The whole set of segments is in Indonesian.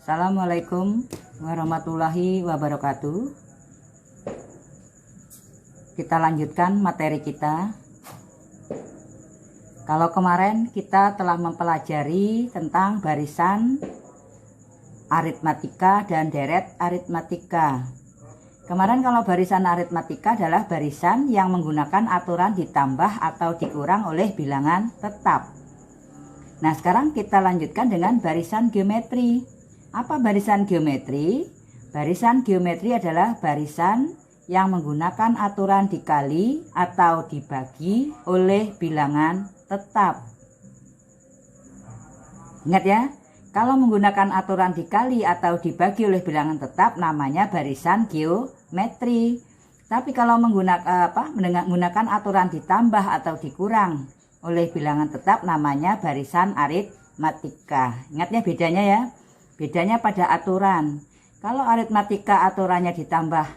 Assalamualaikum warahmatullahi wabarakatuh. Kita lanjutkan materi kita. Kalau kemarin kita telah mempelajari tentang barisan aritmatika dan deret aritmatika. Kemarin kalau barisan aritmatika adalah barisan yang menggunakan aturan ditambah atau dikurang oleh bilangan tetap. Nah, sekarang kita lanjutkan dengan barisan geometri. Apa barisan geometri? Barisan geometri adalah barisan yang menggunakan aturan dikali atau dibagi oleh bilangan tetap. Ingat ya, kalau menggunakan aturan dikali atau dibagi oleh bilangan tetap namanya barisan geometri. Tapi kalau menggunakan aturan ditambah atau dikurang oleh bilangan tetap namanya barisan aritmatika. Ingat ya bedanya ya. Bedanya pada aturan. Kalau aritmatika aturannya ditambah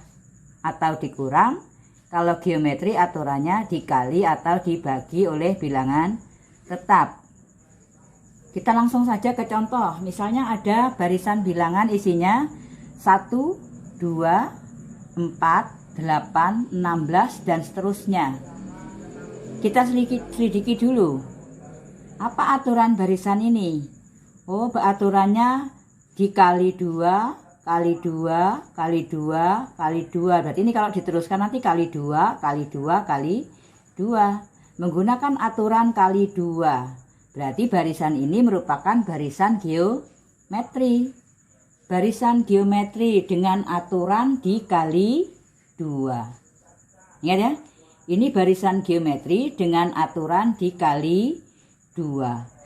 atau dikurang, kalau geometri aturannya dikali atau dibagi oleh bilangan tetap. Kita langsung saja ke contoh. Misalnya ada barisan bilangan isinya 1, 2, 4, 8, 16 dan seterusnya. Kita selidiki dulu. Apa aturan barisan ini? Oh, aturannya dikali 2 kali 2 kali 2 kali 2. Berarti ini kalau diteruskan nanti kali 2 kali 2 kali 2. Menggunakan aturan kali 2. Berarti barisan ini merupakan barisan geometri. Barisan geometri dengan aturan dikali 2. Ingat ya? Ini barisan geometri dengan aturan dikali 2.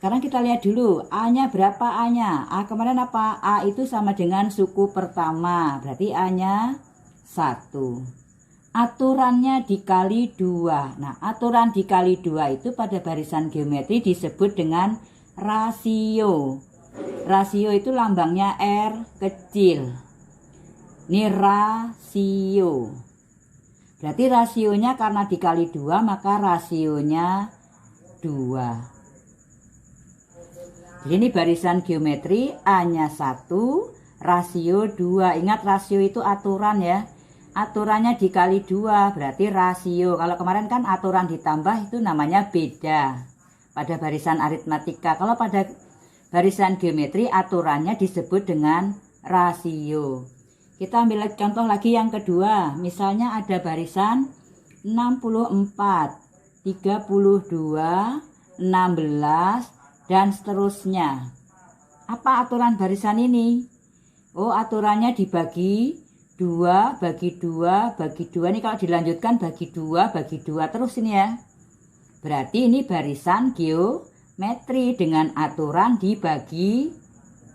Sekarang kita lihat dulu A-nya berapa A-nya. A kemarin apa? A itu sama dengan suku pertama. Berarti A-nya 1. Aturannya dikali 2. Nah, aturan dikali 2 itu pada barisan geometri disebut dengan rasio. Rasio itu lambangnya R kecil. Ini rasio. Berarti rasionya karena dikali 2 maka rasionya 2. Jadi ini barisan geometri A-nya 1, rasio 2. Ingat rasio itu aturan ya. Aturannya dikali 2 berarti rasio. Kalau kemarin kan aturan ditambah itu namanya beda pada barisan aritmatika. Kalau pada barisan geometri aturannya disebut dengan rasio. Kita ambil contoh lagi yang kedua. Misalnya ada barisan 64, 32, 16 dan seterusnya. Apa aturan barisan ini? Oh, aturannya dibagi 2 bagi 2 bagi 2. Ini kalau dilanjutkan bagi 2 bagi 2 terus ini ya. Berarti ini barisan geometri dengan aturan dibagi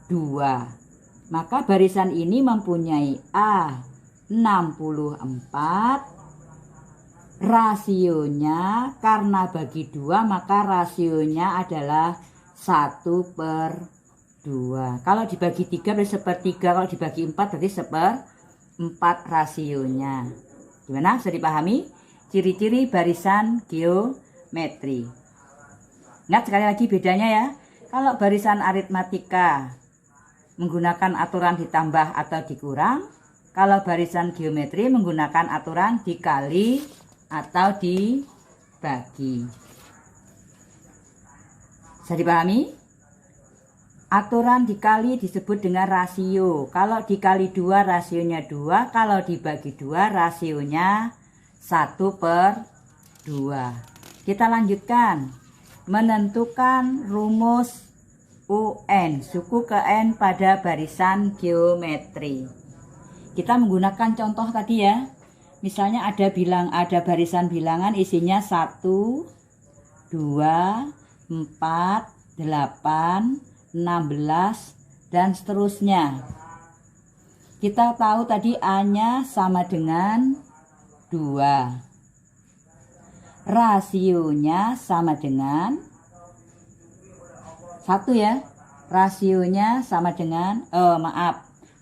2. Maka barisan ini mempunyai A 64. Rasionya karena bagi 2 maka rasionya adalah 1/2. Kalau dibagi 3 berarti 1/3. Kalau dibagi 4 berarti 1/4 rasionya. Gimana? Bisa dipahami? Ciri-ciri barisan geometri. Ingat sekali lagi bedanya ya. Kalau barisan aritmatika menggunakan aturan ditambah atau dikurang. Kalau barisan geometri menggunakan aturan dikali atau dibagi. Bisa dipahami? Aturan dikali disebut dengan rasio. Kalau dikali 2 rasionya 2. Kalau dibagi 2 rasionya 1/2. Kita lanjutkan. Menentukan rumus UN, suku ke N pada barisan geometri. Kita menggunakan contoh tadi ya. Misalnya ada barisan bilangan isinya 1, 2, 4, 8, 16 dan seterusnya. Kita tahu tadi A-nya sama dengan 2. Rasionya sama dengan 1 ya. Rasionya sama dengan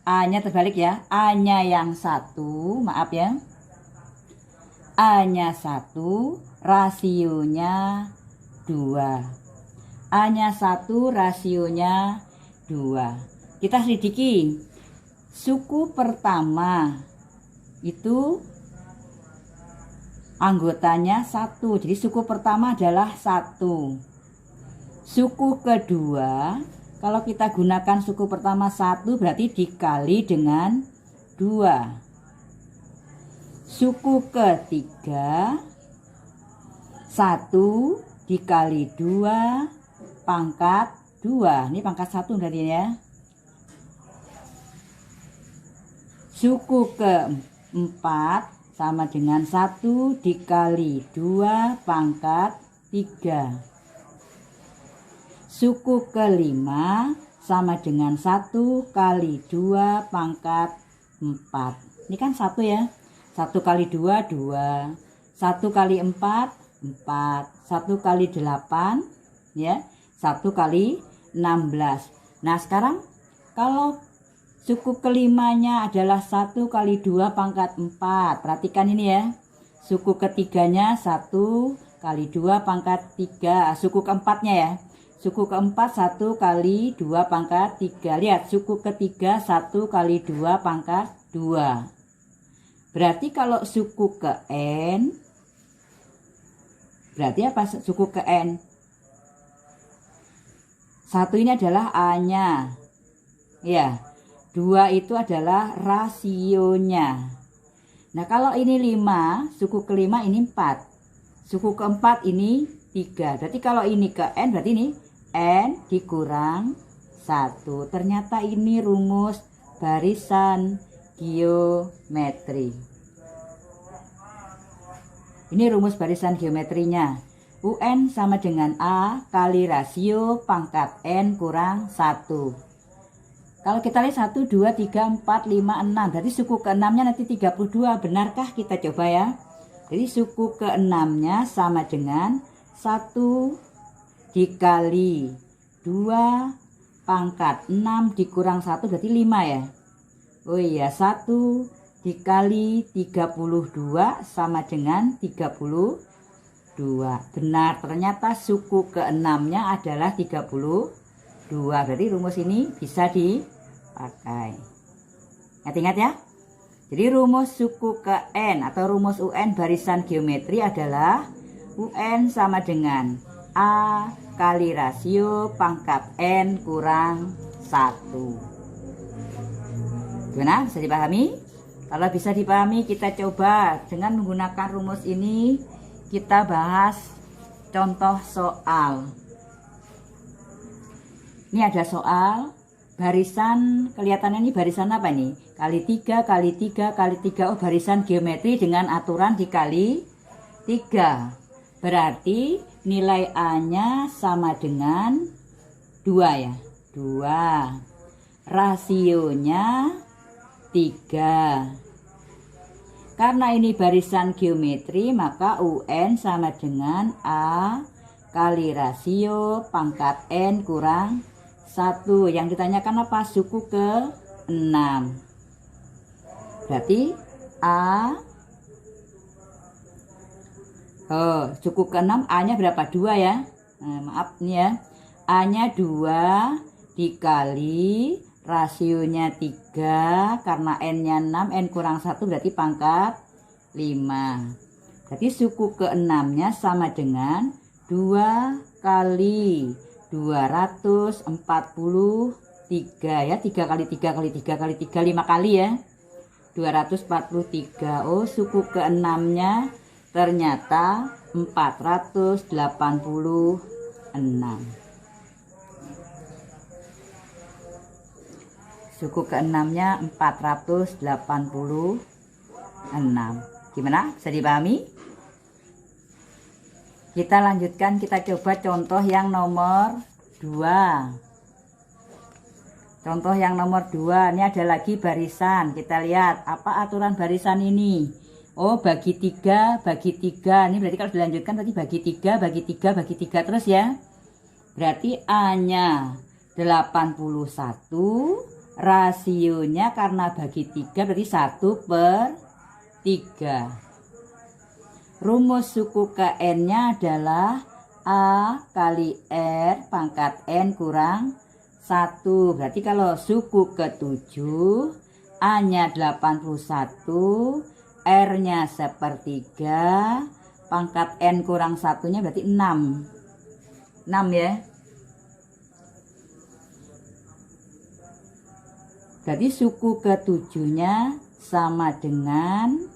A-nya terbalik ya. A-nya yang 1, maaf ya. A-nya 1, rasionya 2. A-nya 1, rasionya 2. 2. Kita selidiki. Suku pertama itu anggotanya 1. Jadi suku pertama adalah 1. Suku kedua, kalau kita gunakan suku pertama 1 berarti dikali dengan 2. Suku ketiga 1 dikali 2 pangkat 2. Ini pangkat 1 berarti ya. Suku keempat sama dengan 1 dikali 2 pangkat 3. Suku kelima sama dengan 1 kali 2 pangkat 4. Ini kan 1 ya. 1 kali 2, 2. 1 kali 4, 4. 1 kali 8, ya. 1 kali 16. Nah sekarang kalau suku kelimanya adalah 1 kali 2 pangkat 4. Perhatikan ini ya. Suku ketiganya 1 kali 2 pangkat 3. Suku keempatnya ya. Suku keempat 1 kali 2 pangkat 3. Lihat suku ketiga 1 kali 2 pangkat 2. Berarti kalau suku ke N, berarti apa suku ke N? 1 ini adalah A-nya. Ya. 2 itu adalah rasionya. Nah kalau ini 5, suku kelima ini 4. Suku keempat ini 3. Berarti kalau ini ke N berarti ini N dikurang 1. Ternyata ini rumus barisan geometri. Ini rumus barisan geometrinya. UN sama dengan A kali rasio pangkat N kurang 1. Kalau kita lihat 1, 2, 3, 4, 5, 6. Berarti suku ke-6-nya nanti 32. Benarkah? Kita coba ya. Jadi suku ke-6-nya sama dengan 1 dikali 2 pangkat 6 dikurang 1 berarti 5 ya. Oh iya, 1 dikali 32 sama dengan 32. Benar, ternyata suku ke-6-nya adalah 32. Berarti rumus ini bisa dipakai. Ingat-ingat ya. Jadi rumus suku ke N atau rumus UN barisan geometri adalah UN sama dengan A kali rasio pangkat N kurang 1. Gimana? Bisa dipahami? Kalau bisa dipahami, kita coba dengan menggunakan rumus ini. Kita bahas contoh soal. Ini ada soal barisan, kelihatannya ini barisan apa nih? Kali 3, kali 3, kali 3. Oh, barisan geometri dengan aturan dikali 3. Berarti nilai A-nya sama dengan 2 ya. 2. Rasionya 3. Karena ini barisan geometri, maka UN sama dengan A kali rasio pangkat N kurang 1. Yang ditanyakan apa? Suku ke-6. Berarti A, suku ke-6 A-nya berapa? 2 ya. Maaf nih ya. A-nya 2 dikali rasionya 3, karena N-nya 6, N kurang 1 berarti pangkat 5. Berarti suku ke-6-nya sama dengan 2 kali 243 ya. 3 kali 3 kali 3 kali 3, 5 kali ya. 243. Oh, suku ke-6-nya ternyata 486. Suku ke-6-nya 486. Gimana? Bisa dipahami? Kita lanjutkan, kita coba contoh yang nomor 2. Contoh yang nomor 2, ini ada lagi barisan. Kita lihat apa aturan barisan ini. Oh, bagi 3, bagi 3. Ini berarti kalau dilanjutkan tadi bagi 3, bagi 3, bagi 3 terus ya. Berarti A-nya 81, rasionya karena bagi 3 berarti 1/3. Rumus suku ke N-nya adalah A kali R pangkat N kurang 1. Berarti kalau suku ke-7, A-nya 81, R-nya 1/3, pangkat N kurang 1-nya berarti 6. 6 ya. Berarti suku ke-7-nya sama dengan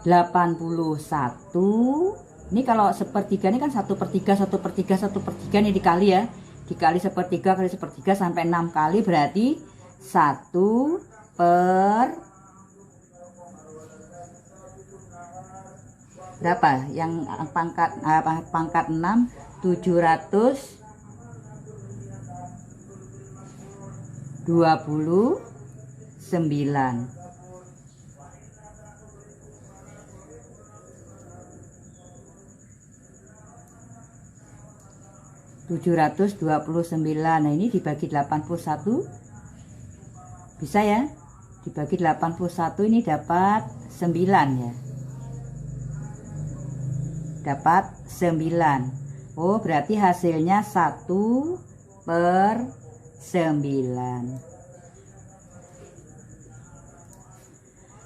81. Ini kalau 1/3 ini kan 1/3, 1/3, 1/3 ini dikali ya. Dikali 1/3 kali 1/3 sampai 6 kali berarti 1 per berapa? Yang pangkat 6 729. 729. Nah, ini dibagi 81 bisa ya? Dibagi 81 ini dapat 9 ya. Dapat 9. Oh, berarti hasilnya 1/9.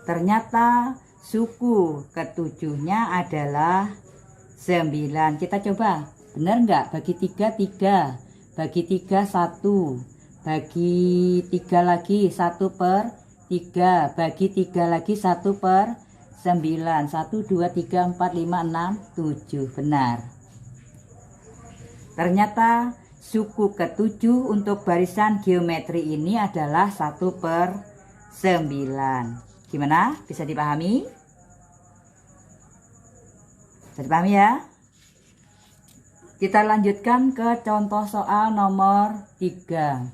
Ternyata suku ke-7-nya adalah 9. Kita coba. Benar nggak? Bagi 3, 3. Bagi 3, 1. Bagi 3 lagi, 1/3. Bagi 3 lagi, 1/9. 1, 2, 3, 4, 5, 6, 7. Benar. Ternyata suku ke-7 untuk barisan geometri ini adalah 1/9. Gimana? Bisa dipahami? Bisa dipahami ya? Kita lanjutkan ke contoh soal nomor 3.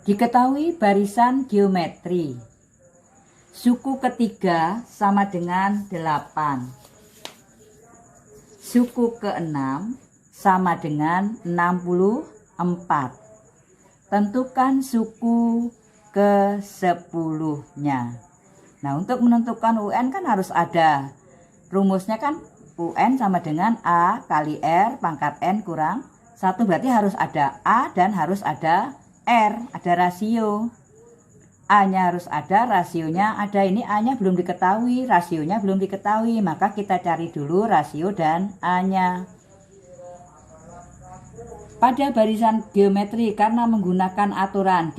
Diketahui barisan geometri. Suku ketiga sama dengan 8. Suku ke-6 sama dengan 64. Tentukan suku ke-10-nya. Nah, untuk menentukan UN kan harus ada rumusnya kan. UN sama dengan A kali R pangkat N kurang 1. Berarti harus ada A dan harus ada R. Ada rasio. A-nya harus ada, rasionya ada. Ini A-nya belum diketahui, rasionya belum diketahui. Maka kita cari dulu rasio dan A-nya. Pada barisan geometri karena menggunakan aturan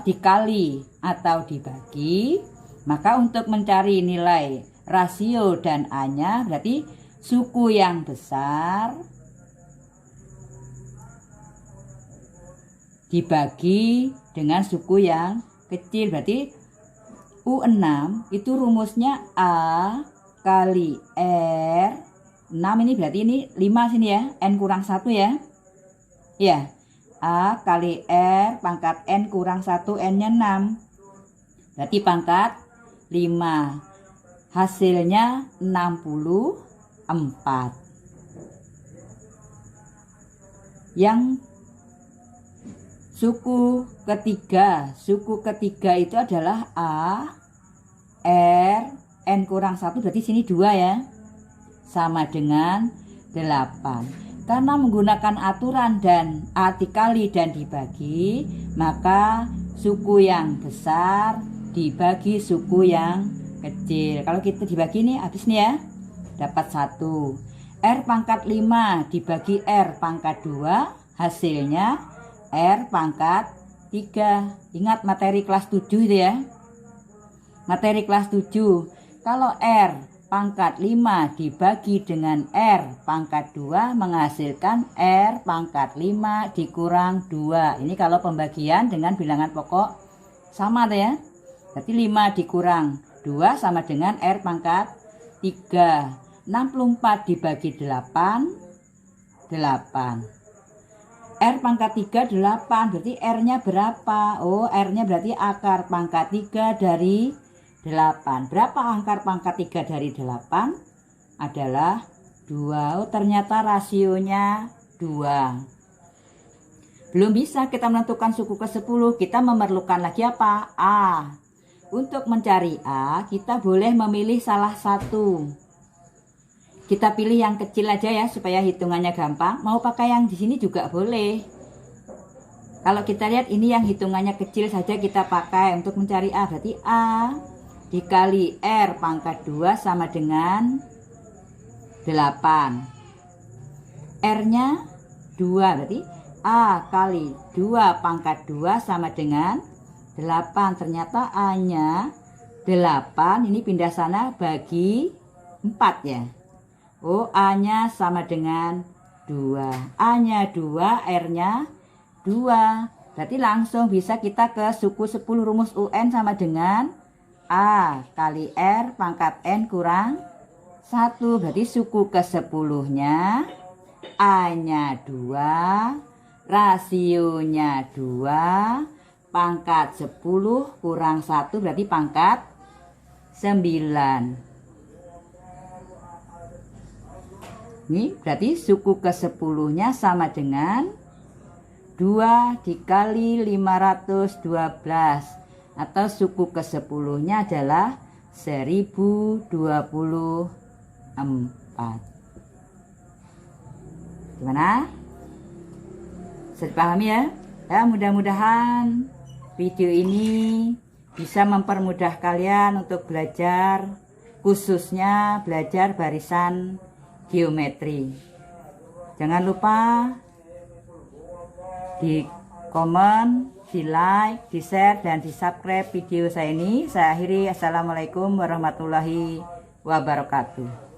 dikali atau dibagi, maka untuk mencari nilai rasio dan A-nya berarti suku yang besar dibagi dengan suku yang kecil. Berarti U6 itu rumusnya A kali R. 6 ini berarti ini 5 sini ya. N kurang 1 ya. Ya. A kali R pangkat N kurang 1, N-nya 6. Berarti pangkat 5. Hasilnya 64. Yang suku ketiga itu adalah A, R, N kurang 1, berarti sini 2 ya. Sama dengan 8. Karena menggunakan aturan dan A dikali dan dibagi, maka suku yang besar dibagi suku yang kecil. Kalau kita dibagi nih habis nih ya. Dapat 1. R pangkat 5 dibagi R pangkat 2, hasilnya R pangkat 3. Ingat materi kelas 7 itu ya. Materi kelas 7. Kalau R pangkat 5 dibagi dengan R pangkat 2 menghasilkan R pangkat 5 dikurang 2. Ini kalau pembagian dengan bilangan pokok sama tuh ya. Berarti 5 dikurang 2 sama dengan R pangkat 3. 64 dibagi 8, 8. R pangkat 3, 8. Berarti R-nya berapa? Oh, R-nya berarti akar pangkat 3 dari 8. Berapa akar pangkat 3 dari 8? Adalah 2. Oh, ternyata rasionya 2. Belum bisa kita menentukan suku ke-10. Kita memerlukan lagi apa? A. Untuk mencari A, kita boleh memilih salah satu. Kita pilih yang kecil aja ya supaya hitungannya gampang. Mau pakai yang di sini juga boleh. Kalau kita lihat ini yang hitungannya kecil saja kita pakai untuk mencari A. Berarti A dikali R pangkat 2 sama dengan 8. R-nya 2, berarti A kali 2 pangkat 2 sama dengan 8. Ternyata A-nya 8, ini pindah sana bagi 4 ya. Oh, A-nya sama dengan 2. A-nya 2, R-nya 2. Berarti langsung bisa kita ke suku 10 rumus UN sama dengan A kali R pangkat N kurang 1. Berarti suku ke 10-nya A-nya 2, rasionya 2, pangkat 10 kurang 1 berarti pangkat 9. Ini berarti suku ke 10-nya sama dengan 2 dikali 512. Atau suku ke 10-nya adalah 1024. Gimana? Bisa dipahami ya? Ya, mudah-mudahan video ini bisa mempermudah kalian untuk belajar, khususnya belajar barisan geometri. Jangan lupa di komen, di like, di share, dan di subscribe video saya ini. Saya akhiri. Assalamualaikum warahmatullahi wabarakatuh.